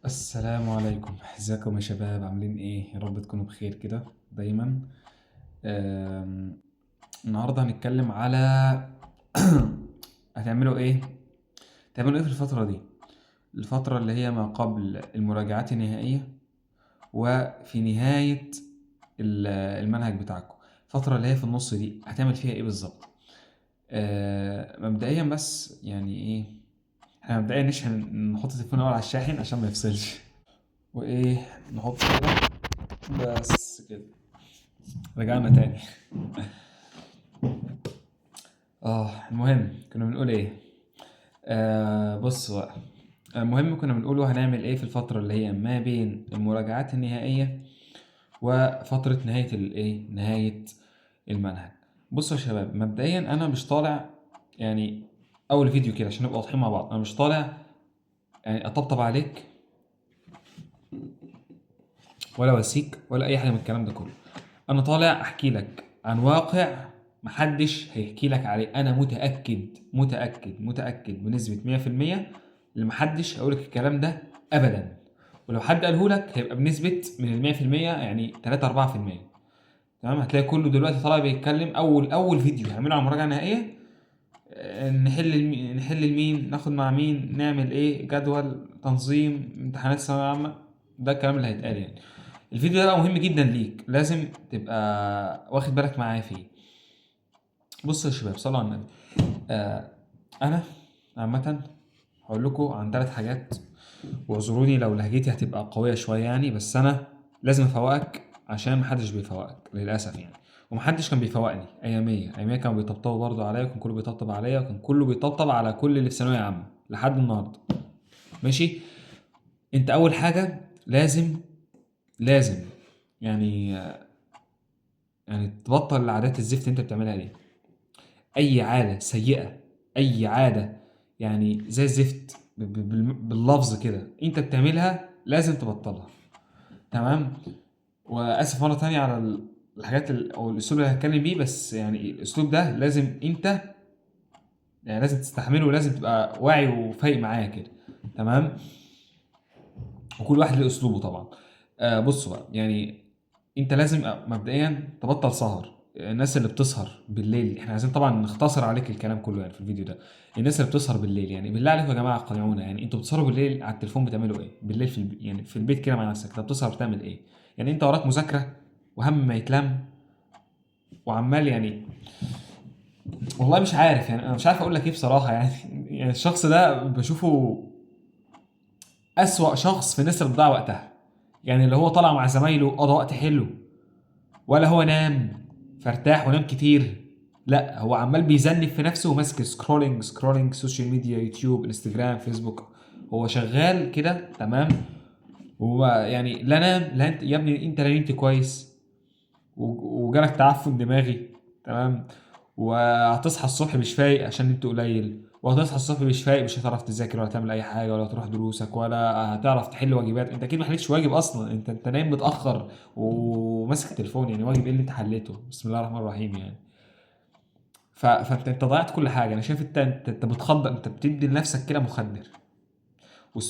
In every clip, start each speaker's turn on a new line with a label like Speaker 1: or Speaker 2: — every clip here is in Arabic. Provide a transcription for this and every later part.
Speaker 1: السلام عليكم، ازيكم يا شباب؟ عاملين ايه؟ يا رب تكونوا بخير كده دايما. آم، النهارده هنتكلم على هتعملوا ايه؟ تعملوا ايه في الفترة دي؟ الفترة اللي هي ما قبل المراجعات النهائية وفي نهاية المنهج بتاعكم. الفترة اللي هي في النص دي هتعمل فيها ايه بالظبط؟ مبدئيا بس يعني ايه، احنا مبدئيا نحط التليفون الاول على الشاحن عشان ما يفصلش، وايه، نحط كده بس كده. رجعنا تاني. المهم كنا بنقول ايه؟ بص بقى، المهم كنا بنقوله هنعمل ايه في الفترة اللي هي ما بين المراجعات النهائية وفترة نهاية المنهج. بصوا يا شباب، مبدئيا انا مش طالع يعني اول فيديو كده عشان نبقى واضحين مع بعض، انا مش طالع يعني اطبطب عليك ولا واسيك ولا اي حاجة من الكلام ده كله. انا طالع احكي لك عن واقع محدش هيحكي لك عليه. انا متاكد بنسبه 100% اللي محدش هيقولك الكلام ده ابدا. ولو حد قاله لك هيبقى بنسبه من ال 100% يعني 3 4%. تمام، هتلاقي كله دلوقتي طالع بيتكلم اول فيديو هيعمله على المراجعه النهائيه. نحل المين، ناخد مع مين، نعمل ايه، جدول، تنظيم امتحانات الثانويه العامه. ده الكلام اللي هيتقال يعني. الفيديو ده بقى مهم جدا ليك، لازم تبقى واخد بالك معايا فيه. بصوا يا شباب، صلوا على النبي. آه انا عامه هقول لكم عن 3 حاجات، واعذروني لو لهجتي هتبقى قويه شويه يعني، بس انا لازم افوقك عشان محدش بيفوقك للاسف يعني. ومحدش كان بيفوقني اياميه كانوا بيطبطبوا برضه عليا، وكان كله بيطبطب عليا، وكان كله بيطبطب على كل اللي في ثانويه عامه لحد النهارده. ماشي. انت اول حاجه لازم يعني تبطل العادات الزفت اللي انت بتعملها دي. اي عاده سيئه، اي عاده يعني زي الزفت باللفظ كده انت بتعملها لازم تبطلها. تمام. واسف مره تانية على الحاجات او الاسلوب اللي هتكلم بيه، بس يعني الاسلوب ده لازم انت يعني لازم تستحمله، ولازم تبقى واعي وفايق معايا كده. تمام. وكل واحد له اسلوبه طبعا. بصوا بقى يعني، انت لازم مبدئيا تبطل سهر. الناس اللي بتسهر بالليل، احنا عايزين طبعا نختصر عليك الكلام كله يعني في الفيديو ده. الناس اللي بتسهر بالليل، يعني بالله عليكم يا جماعه قنعونا، يعني انتوا بتسهروا بالليل على التليفون بتعملوا ايه بالليل يعني في البيت كده مع نفسك؟ انت بتسهر بتعمل ايه؟ يعني انت وراك مذاكره وهم ما يتلم وعمال يعني، والله مش عارف يعني، انا مش عارف اقول لك ايه بصراحه يعني. يعني الشخص ده بشوفه اسوأ شخص في الناس اللي بتضيع وقتها. يعني اللي هو طالع مع زمايله قضى وقت حلو، ولا هو نام فارتاح ونام كتير؟ لا، هو عمال بيذنب في نفسه وماسك سكرولينج سوشيال ميديا، يوتيوب، انستجرام، فيسبوك. هو شغال كده. تمام. هو يعني لا نام، لا انت يا ابني انت لا نمت كويس وجالك تعفن دماغي. تمام. وهتصحى الصبح مش فايق عشان نمت قليل، وهتصحى الصبح مش فايق، مش هتعرف تذاكر ولا تعمل اي حاجه ولا تروح دروسك ولا هتعرف تحل واجبات. انت اكيد ما حلتش واجب اصلا، انت نايم متاخر وماسك التليفون. يعني واجب ايه اللي انت حليته؟ بسم الله الرحمن الرحيم يعني. فانت ضيعت كل حاجه. انا شايف انت بتخدر، انت بتدي لنفسك كده مخدر.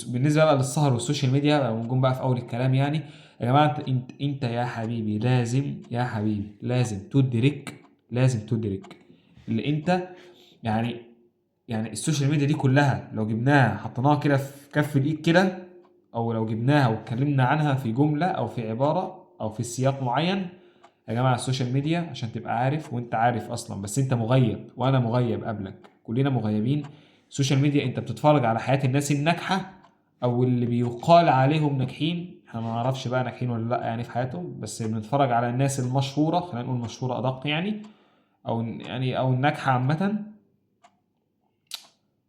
Speaker 1: بالنسبه بقى للسهر والسوشيال ميديا ونجوم بقى في اول الكلام يعني، يا جماعه انت يا حبيبي لازم، يا حبيبي لازم تدرك اللي انت يعني. يعني السوشيال ميديا دي كلها لو جبناها حطيناها كده في كف الايد كده، او لو جبناها واتكلمنا عنها في جمله او في عباره او في سياق معين. يا جماعه السوشيال ميديا عشان تبقى عارف، وانت عارف اصلا بس انت مغيب وانا مغيب قبلك، كلنا مغيبين. السوشيال ميديا انت بتتفرج على حياه الناس الناجحه او اللي بيقال عليهم ناجحين. احنا ما نعرفش بقى ناجحين ولا لا يعني في حياتهم، بس بنتفرج على الناس المشهوره، خلينا نقول مشهوره ادق يعني، او الناجحه عامه.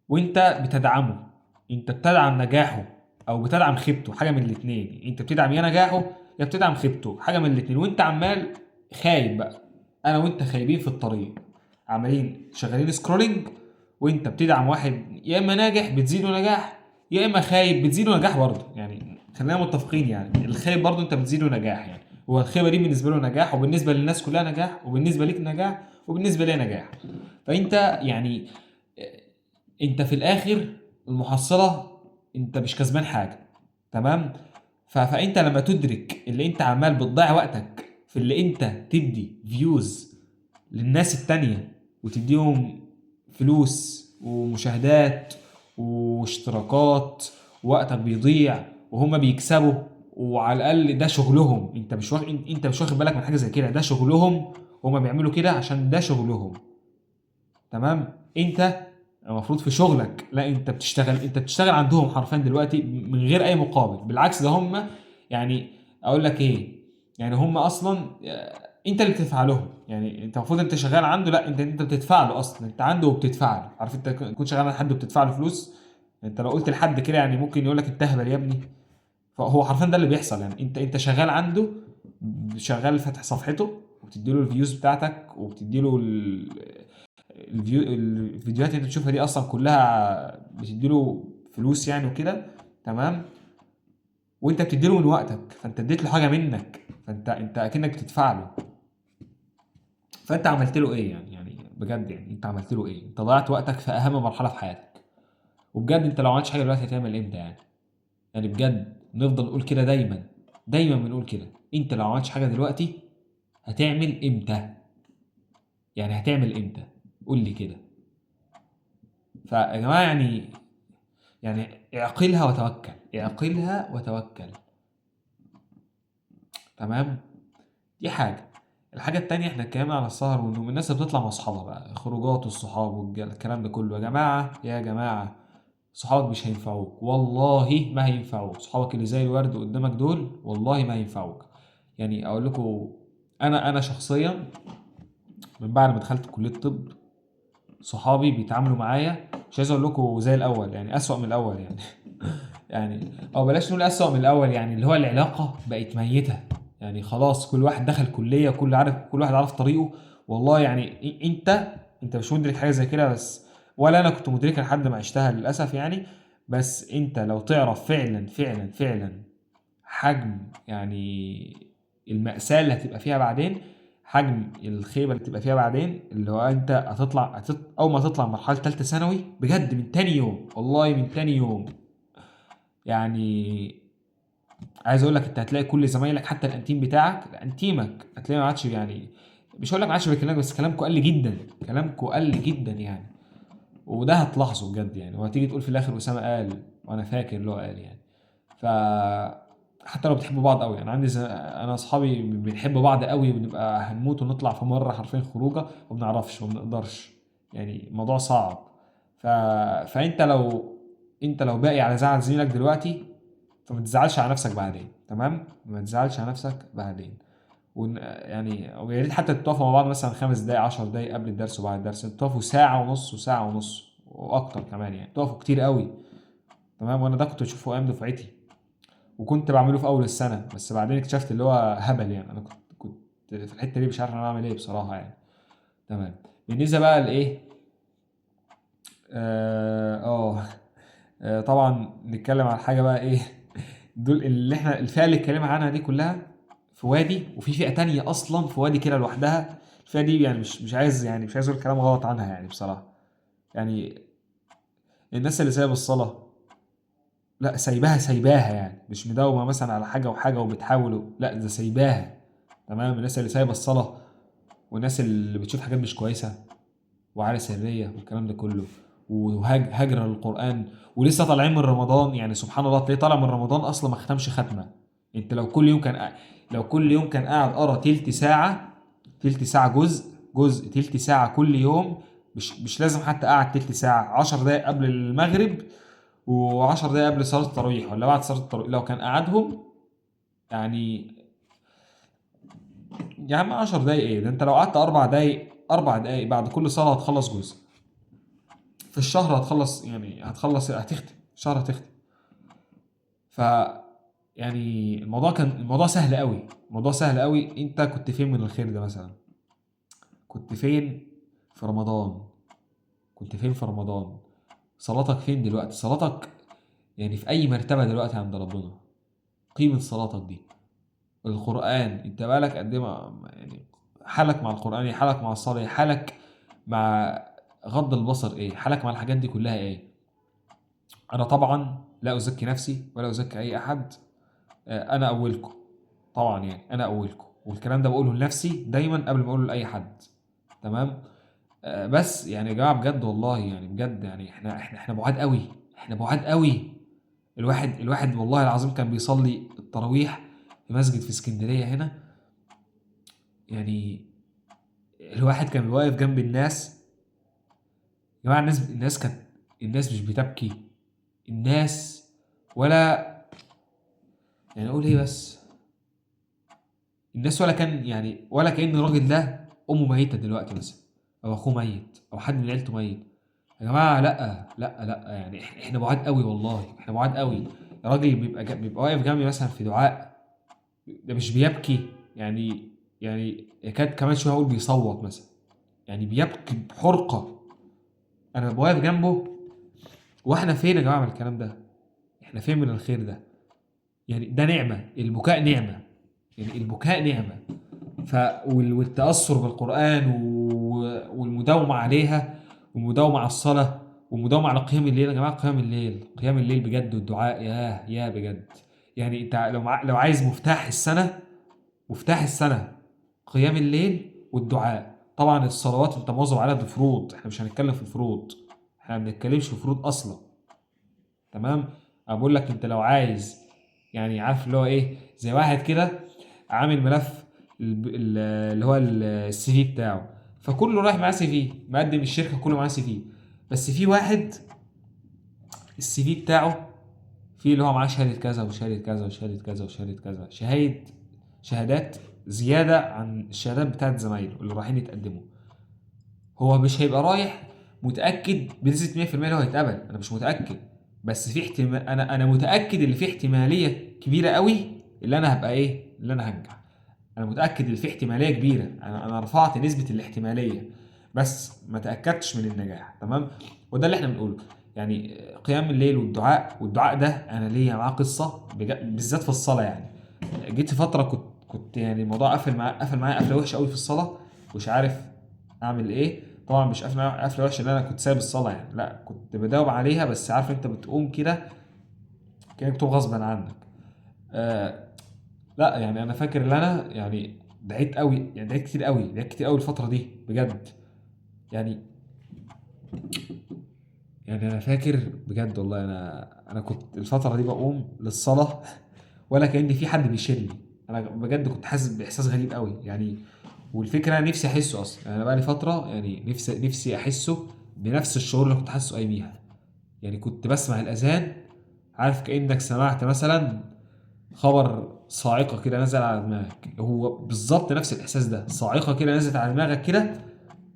Speaker 1: وانت بتدعمه، انت بتدعم نجاحه او بتدعم خيبته، حاجه من الاثنين. انت بتدعم يا نجاحه يا بتدعم خيبته، حاجه من الاثنين. وانت عمال خايب بقى. انا وانت خايبين في الطريق، عمالين شغالين سكرولينج. وانت بتدعم واحد يا اما ناجح بتزيده نجاح، يا اما خايب بتزيده نجاح برضه. يعني خلينا متفقين، يعني الخايب برضه انت بتزيده نجاح. يعني هو الخيبه دي بالنسبه له نجاح، وبالنسبه للناس كلها نجاح، وبالنسبه ليك نجاح، وبالنسبه لي نجاح. فانت يعني انت في الاخر المحصله انت مش كسبان حاجه. تمام. فانت لما تدرك اللي انت عمال بتضيع وقتك في اللي انت تدي فيوز للناس التانية وتديهم فلوس ومشاهدات واشتراكات، ووقتك بيضيع وهما بيكسبوا، وعلى الاقل ده شغلهم، انت مش واخد بالك من حاجه زي كده، ده شغلهم، هما بيعملوا كده عشان ده شغلهم. تمام. انت المفروض في شغلك، لا انت بتشتغل عندهم حرفيا دلوقتي من غير اي مقابل. بالعكس ده هم يعني اقول لك ايه، يعني هم اصلا انت اللي بتدفع لهم. يعني انت المفروض انت شغال عنده، لا انت بتدفع له اصلا، انت عنده وبتدفع له. عارف انت كنت شغال عند حد وبتدفع له فلوس، انت لو قلت لحد كده يعني ممكن يقول لك انت اهبل يا ابني. فهو حرفيا ده اللي بيحصل. يعني انت شغال عنده، شغال فاتح صفحته وبتدي له الفيوز بتاعتك وبتدي له الفيديوهات اللي انت بتشوفها دي اصلا كلها بتديله فلوس يعني وكده. تمام. وانت بتديله من وقتك، فانت اديت له حاجه منك، فانت اكنك بتدفع له. فانت عملت له ايه يعني بجد، يعني انت عملت له ايه؟ انت ضيعت وقتك في اهم مرحله في حياتك. وبجد انت لو ما عملتش حاجه دلوقتي هتعمل امتى يعني بجد نفضل نقول كده دايما، دايما بنقول كده، انت لو ما عملتش حاجه دلوقتي هتعمل امتى؟ يعني هتعمل امتى؟ قول لي كده. فيا جماعه يعني اعقلها وتوكل، اعقلها وتوكل. تمام. دي حاجة. الحاجة التانية احنا اتكلمنا على السهر وانه الناس اللي بتطلع مع اصحابها بقى، خروجات والصحاب والكلام ده كله. يا جماعة يا جماعة، صحابك مش هينفعوك، والله ما هينفعوك. صحابك اللي زي الورد قدامك دول والله ما هينفعوك. يعني اقول لكم، انا شخصيا من بعد ما دخلت كلية الطب صحابي بيتعاملوا معايا، مش عايز اقول لكم زي الاول، يعني اسوأ من الاول يعني. يعني او بلاش نقول اسوأ من الاول، يعني اللي هو العلاقه بقت ميته. يعني خلاص كل واحد دخل كليه، كل واحد عارف طريقه. والله يعني انت مش مدرك حاجه زي كده، بس ولا انا كنت مدركها لحد ما عشتها للاسف يعني. بس انت لو تعرف فعلا فعلا فعلا حجم يعني المأساة اللي هتبقى فيها بعدين، حجم الخيبة اللي تبقى فيها بعدين، اللي هو انت اول ما تطلع مرحلة تالتة ثانوي بجد من تاني يوم، والله من تاني يوم يعني عايز اقول لك انت هتلاقي كل زمايلك حتى الانتيم بتاعك، انتيمك هتلاقي ما عادش يعني، مش هقول لك ما عادش بيكلمك، بس كلامكم قل جدا، كلامكم قل جدا يعني. وده هتلاحظه بجد يعني، وهتيجي تقول في الاخر اسامه قال وانا فاكر اللي هو قال يعني. ف حتى لو بتحبوا بعض قوي، انا انا اصحابي بنحب بعض قوي وبنبقى هنموت ونطلع في مره حرفيا خروجه وما بنعرفش وما بنقدرش. يعني الموضوع صعب. ف... انت لو باقي على زعل زميلك دلوقتي، فما تزعلش على نفسك بعدين. تمام، ما تزعلش على نفسك بعدين. يعني ويا ريت حتى تتوافقوا مع بعض مثلا 5 دقايق 10 دقايق قبل الدرس وبعد الدرس، تتوافقوا ساعة ونص وساعة ونص واكتر كمان، يعني تقفوا كتير قوي. تمام. وانا ده كنت بشوفه ايام دفعتي وكنت بعمله في اول السنة، بس بعدين اكتشفت اللي هو هبل. يعني انا كنت في الحتة دي مش عارف انا اعمل ايه بصراحة يعني. تمام. بالنسبة بقى لايه، طبعا نتكلم عن حاجة بقى ايه. دول اللي احنا الفئة اللي اتكلمنا عنها دي كلها في وادي، وفي فئة تانية اصلا في وادي كده لوحدها. الفئة دي يعني مش عايز اقول كلام غلط عنها يعني بصراحة. يعني الناس اللي سايبة الصلاة، لا سايباها يعني مش مداومة مثلا على حاجة وحاجة وبتحاول، لا ده سايباها. تمام. الناس اللي سايبة الصلاة، والناس اللي بتشوف حاجات مش كويسة وعلى سرية والكلام ده كله، وهجر للقرآن، ولسه طالعين من رمضان. يعني سبحان الله تلاقيه طالع من رمضان أصلا ما ختمش ختمة. انت لو كل يوم كان قاعد قرا تلت ساعة، تلت ساعة جزء تلت ساعة كل يوم. مش لازم حتى قاعد تلت ساعة، 10 دقايق قبل المغرب و10 دقايق قبل صلاة التراويح ولا بعد صلاة التراويح، لو كان قعدهم يعني، يا عم 10 دقايق ايه ده، انت لو قعدت 4 دقايق بعد كل صلاة هتخلص جزء. في الشهر هتخلص، يعني هتختم الشهر هتختم. ف يعني الموضوع سهل قوي، الموضوع سهل قوي. انت كنت فين من الخير ده مثلا؟ كنت فين في رمضان؟ كنت فين في رمضان؟ صلاتك فين دلوقتي؟ صلاتك يعني في اي مرتبة دلوقتي عند ربنا؟ قيمة صلاتك دي. القرآن انت بقالك قد ايه يعني حالك مع القرآن ايه؟ حالك مع الصلاة ايه؟ حالك مع غض البصر ايه؟ حالك مع الحاجات دي كلها ايه؟ انا طبعا لا ازكي نفسي ولا ازكي اي احد. انا اولكم طبعا، يعني انا اولكم، والكلام ده بقوله لنفسي دايما قبل ما اقوله لاي حد. تمام. بس يعني يا جماعه بجد والله، يعني بجد يعني احنا بعاد قوي، احنا بعاد قوي. الواحد والله العظيم كان بيصلي التراويح في مسجد في اسكندريه هنا. يعني الواحد كان واقف جنب الناس. يا جماعه الناس مش بتبكي. الناس ولا، يعني اقول ايه بس، الناس ولا كان يعني، ولا كأن الراجل ده امه ميته دلوقتي مثلا، او اخوه ميت، او حد من عيلته ميت. يا جماعه لا لا لا، يعني احنا بعاد قوي والله، احنا بعاد قوي. الراجل بيبقى واقف جنبي مثلا في دعاء، ده مش بيبكي يعني يكاد كمان شويه اقول بيصوت مثلا، يعني بيبكي بحرقه. انا ببقى واقف جنبه، واحنا فين يا جماعه من الكلام ده؟ احنا فين من الخير ده؟ يعني ده نعمه، البكاء نعمه، يعني البكاء نعمه. والتأثر بالقرآن والمداومة عليها، والمداومة على الصلاة، والمداومة على قيام الليل. يا جماعة قيام الليل، قيام الليل بجد، والدعاء يا بجد. يعني انت لو عايز مفتاح السنة، مفتاح السنة قيام الليل والدعاء. طبعا الصلوات انت مواظب عليها، دي فروض، احنا مش هنتكلم في الفروض، احنا ما بنتكلمش في فروض اصلا. تمام. انا بقول لك انت لو عايز، يعني عارف اللي هو ايه، زي واحد كده عامل ملف اللي هو السي في بتاعه، فكله رايح معاه سي في، مقدم الشركه كله معاه سي في، بس في واحد السي في بتاعه فيه اللي هو معاه شهاده كذا وشهاده كذا وشهاده كذا وشهاده كذا، شهادات زياده عن الشهادات بتاعت زمايله اللي رايحين يتقدموا. هو مش هيبقى رايح متاكد بنسبه 100% ان هو هيتقبل، انا مش متاكد، بس في احتمال، انا متاكد ان في احتماليه كبيره قوي اللي انا هبقى ايه، اللي انا هنجح. انا متاكد ان في احتماليه كبيره، انا رفعت نسبه الاحتماليه، بس ما تاكدتش من النجاح. تمام. وده اللي احنا بنقوله، يعني قيام الليل والدعاء ده انا ليا معاه قصه بالذات في الصلاه. يعني جيت في فتره كنت يعني الموضوع قفل معايا قفله وحشه قوي في الصلاه، مش عارف اعمل ايه. طبعا مش قفل معايا قفله وحشه ان انا كنت سايب الصلاه، يعني لا، كنت بداوم عليها، بس عارف انت بتقوم كده كانك بتقوم غصبا عنك. آه، لا يعني انا فاكر ان انا يعني دعيت قوي، يعني دعيت كتير قوي الفتره دي بجد. يعني يعني انا فاكر بجد والله، انا كنت الفتره دي بقوم للصلاه ولا كأن في حد بيشيلني. انا بجد كنت حاسس باحساس غريب قوي يعني. والفكره انا نفسي احسه اصلا، يعني انا بقى لي فتره يعني نفسي احسه بنفس الشعور اللي كنت حاسه اياميها. يعني كنت بسمع الاذان، عارف كأنك سمعت مثلا خبر صاعقة كده نزل على دماغك، هو بالظبط نفس الإحساس ده، صاعقة كده نزلت على دماغك كده،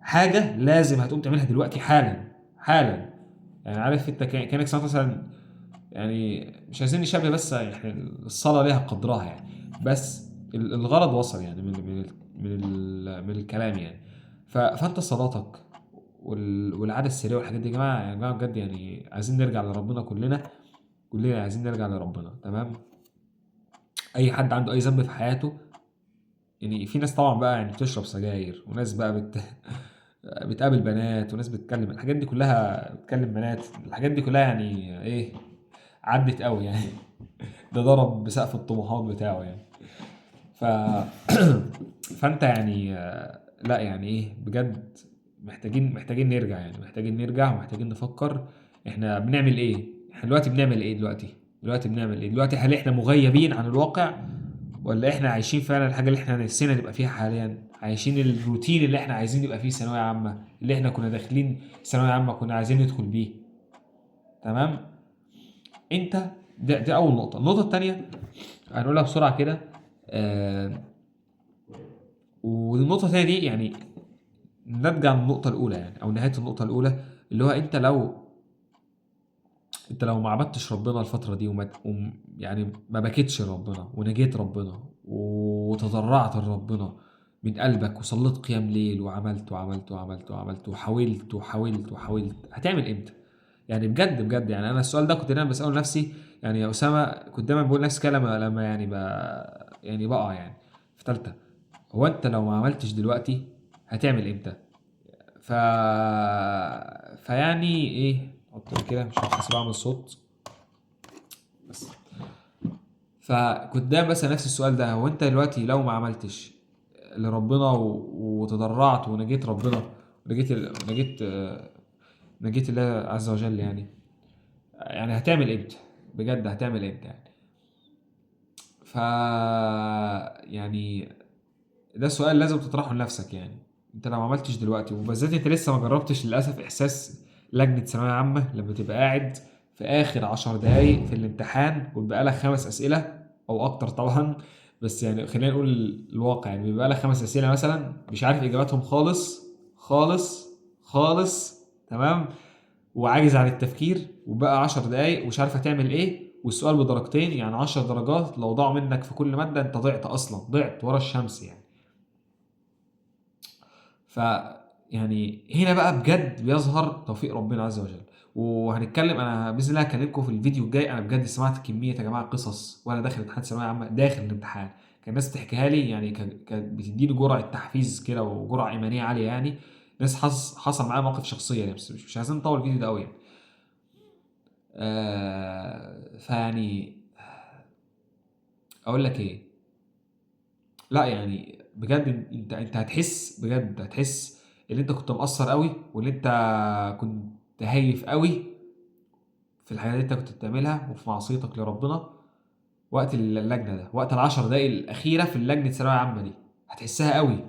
Speaker 1: حاجة لازم هتقوم تعملها دلوقتي حالا حالا. يعني عارف انت كأنك سمعت مثلا، يعني مش عايزين نشبه، بس يعني الصلاة ليها قدرها يعني، بس الغرض وصل يعني من الكلام يعني. فانت صلاتك والعادة السرية والحاجات دي، يا جماعة بجد، يعني عايزين نرجع لربنا كلنا عايزين نرجع لربنا. تمام. اي حد عنده اي ذنب في حياته، يعني في ناس طبعا بقى يعني بتشرب سجاير، وناس بقى بتقابل بنات، وناس بتكلم، الحاجات دي كلها بتكلم بنات، الحاجات دي كلها يعني ايه، عدت قوي يعني. ده ضرب بسقف الطموحات بتاعه يعني. ف فانت يعني لا يعني ايه بجد، محتاجين نرجع، يعني محتاجين نرجع، ومحتاجين نفكر احنا بنعمل ايه، احنا دلوقتي بنعمل ايه دلوقتي بنعمل ايه دلوقتي؟ هل احنا مغيبين عن الواقع، ولا احنا عايشين فعلا الحاجه اللي احنا نفسنا نبقى فيها حاليا، عايشين الروتين اللي احنا عايزين نبقى فيه ثانويه عامه، اللي احنا كنا داخلين ثانويه عامه كنا عايزين ندخل بيه. تمام. انت دي اول نقطه. النقطه الثانيه هنقولها بسرعه كده. آه والنقطه الثانيه دي يعني نرجع للنقطه الاولى، يعني او نهايه النقطه الاولى، اللي هو انت لو ما عبدتش ربنا الفتره دي، يعني ما بكيتش ربنا ونجيت ربنا وتضرعت لربنا من قلبك، وصليت قيام ليل، وعملت وعملت وعملت وعملت وحاولت وحاولت وحاولت، هتعمل امتى؟ يعني بجد بجد، يعني انا السؤال ده كنت دايما بساله لنفسي. يعني يا اسامه كنت دايما بقول نفس الكلام لما يعني يعني بقى يعني في ثالثه، هو انت لو ما عملتش دلوقتي هتعمل امتى؟ ف فيعني ايه، احط كده مش عارف، بعمل صوت. بس. فكنت دايما بسأل نفسي السؤال ده، هو انت دلوقتي لو ما عملتش لربنا وتضرعت ونجيت ربنا، نجيت الله عز وجل يعني هتعمل امتى؟ بجد هتعمل امتى يعني؟ ف يعني ده سؤال لازم تطرحه لنفسك. يعني انت لو ما عملتش دلوقتي، وبالذات انت لسه ما جربتش للاسف احساس لجنه ثانويه عامه لما تبقى قاعد في اخر 10 دقايق في الامتحان ويبقى لك 5 اسئله او اكتر طبعا، بس يعني خلينا نقول الواقع، يعني بيبقى لك 5 اسئله مثلا مش عارف اجاباتهم خالص خالص خالص، تمام، وعاجز عن التفكير، وبقى 10 دقايق ومش عارف هتعمل ايه، والسؤال بدرجتين، يعني 10 درجات لو ضاعوا منك في كل ماده انت ضعت اصلا، ضعت ورا الشمس يعني. ف يعني هنا بقى بجد بيظهر توفيق ربنا عز وجل. وهنتكلم، انا باذن الله هكلمكم في الفيديو الجاي. انا بجد سمعت كميه يا جماعه قصص وانا داخل امتحان ثانويه عامه، داخل الامتحان كان الناس تحكيها لي، يعني كانت بتديني جرعه تحفيز كده وجرعه ايمانيه عاليه يعني. ناس حصل معايا مواقف شخصيه يعني، بس مش عايزين نطول الفيديو ده قوي يعني. فيعني اقول لك ايه، لا يعني بجد انت هتحس، بجد هتحس ان انت كنت مقصر قوي، وان انت كنت هايف قوي في الحاجات اللي انت كنت بتعملها وفي معصيتك لربنا وقت اللجنه ده، وقت العشر دقايق الاخيره في اللجنه الثانويه العامه دي. هتحسها قوي،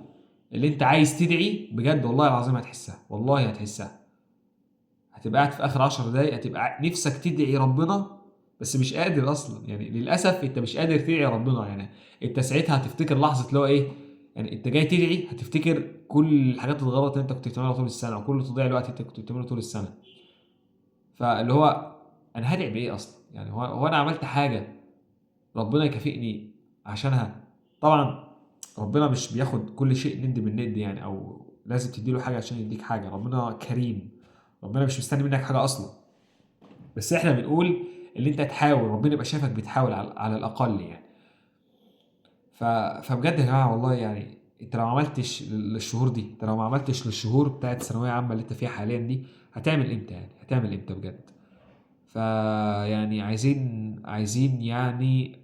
Speaker 1: اللي انت عايز تدعي بجد والله العظيم هتحسها، والله هتحسها. هتبقى قاعد في اخر 10 دقايق هتبقى نفسك تدعي ربنا بس مش قادر اصلا، يعني للاسف انت مش قادر تدعي ربنا. يعني انت ساعتها هتفتكر لحظه اللي هو ايه، يعني انت جاي تدعي هتفتكر كل الحاجات الغلط اللي انت كنت بتعملها طول السنه، وكل تضييع الوقت اللي انت كنت بتعمله طول السنه. فاللي هو انا هدعي بايه اصلا؟ يعني هو انا عملت حاجه ربنا يكافئني عشانها؟ طبعا ربنا مش بياخد كل شيء ند بالند يعني، او لازم تديله حاجه عشان يديك حاجه. ربنا كريم، ربنا مش مستني منك حاجه اصلا، بس احنا بنقول اللي انت تحاول، ربنا يبقى شايفك بتحاول على الاقل يعني. فبجد يا جماعه والله يعني انت لو ما عملتش للشهور دي، انت لو ما عملتش للشهور بتاعت ثانويه عامه اللي انت فيها حاليا دي، هتعمل امتى يعني؟ هتعمل امتى بجد؟ فيعني عايزين يعني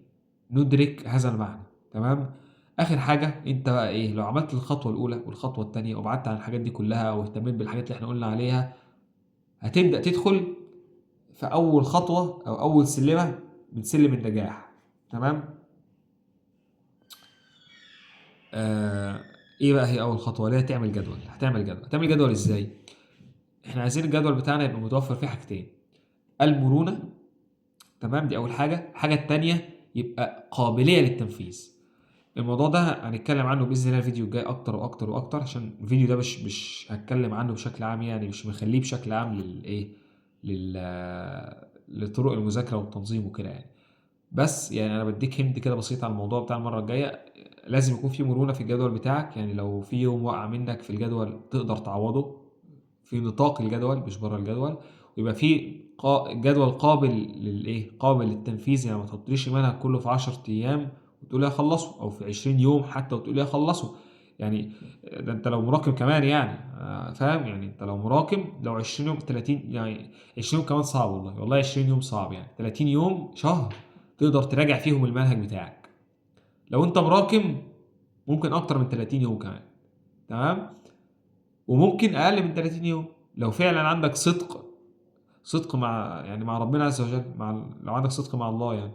Speaker 1: ندرك هذا المعنى، تمام. اخر حاجه، انت بقى ايه لو عملت الخطوه الاولى والخطوه الثانيه وبعدت عن الحاجات دي كلها واهتميت بالحاجات اللي احنا قلنا عليها، هتبدا تدخل في اول خطوه او اول سلمه من سلم النجاح، تمام. آه ايه بقى هي اول خطوه؟ اللي هي تعمل جدول. هتعمل جدول ازاي؟ احنا عايزين الجدول بتاعنا يبقى متوفر فيه حاجتين: المرونه، تمام، دي اول حاجه. الحاجه التانيه يبقى قابليه للتنفيذ. الموضوع ده هنتكلم عنه باذن الله الفيديو الجاي اكتر واكتر واكتر، عشان الفيديو ده مش هتكلم عنه بشكل عام، يعني مش مخليه بشكل عام للايه، لل لطرق المذاكره والتنظيم وكده يعني. بس يعني انا بديك هنت كده بسيط على الموضوع بتاع المره الجايه. لازم يكون في مرونه في الجدول بتاعك، يعني لو في يوم وقع منك في الجدول تقدر تعوضه في نطاق الجدول مش بره الجدول، ويبقى في جدول قابل للايه، قابل للتنفيذ. يعني ما تحطليش المنهج كله في 10 ايام وتقول لي اخلصه، او في 20 يوم حتى وتقول لي اخلصه يعني. ده انت لو مراكم كمان يعني، فاهم يعني؟ انت لو مراكم، لو 20 يوم 30 يعني، 20 يوم كمان صعب والله، والله 20 يوم صعب يعني، 30 يوم شهر تقدر تراجع فيهم المنهج بتاعك. لو انت مراكم ممكن اكتر من 30 يوم كمان، تمام، وممكن اقل من 30 يوم لو فعلا عندك صدق مع يعني مع ربنا عز وجل، لو عندك صدق مع الله يعني،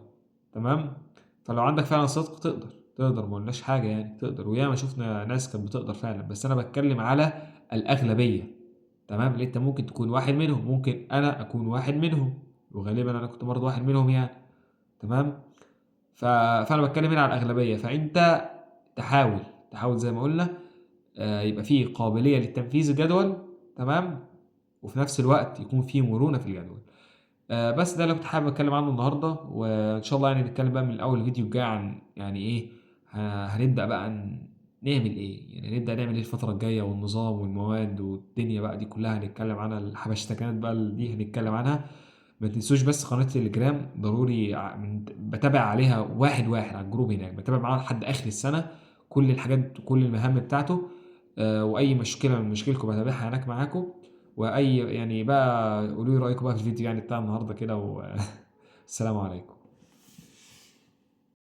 Speaker 1: تمام. فلو عندك فعلا صدق تقدر ما قلناش حاجه يعني، تقدر. وياما شفنا ناس كانت بتقدر فعلا، بس انا بتكلم على الاغلبيه، تمام. اللي انت ممكن تكون واحد منهم، ممكن انا اكون واحد منهم، وغالبا انا كنت برضه واحد منهم يعني، تمام. فانا بتكلم هنا على الاغلبيه. فانت تحاول زي ما قلنا، يبقى فيه قابليه للتنفيذ الجدول، تمام، وفي نفس الوقت يكون فيه مرونة في الجدول. بس ده اللي كنت حابب اتكلم عنه النهارده، وان شاء الله يعني نتكلم بقى من اول الفيديو الجاي عن يعني ايه، هنبدأ بقى نعمل ايه، يعني نبدأ نعمل ايه الفترة الجاية، والنظام والمواد والدنيا بقى دي كلها هنتكلم عنها. الحبشتكنات بقى دي هنتكلم عنها. ما تنسوش بس قناة تليجرام ضروري، بتابع عليها واحد واحد على الجروب هناك، بتابع معاه لحد آخر السنة كل الحاجات كل المهام بتاعته. وأي مشكلة من مشكلكم بتابعها هناك معاكم. وأي يعني بقى قولوا لي رأيكم بقى في الفيديو يعني بتاع النهاردة كده والسلام عليكم.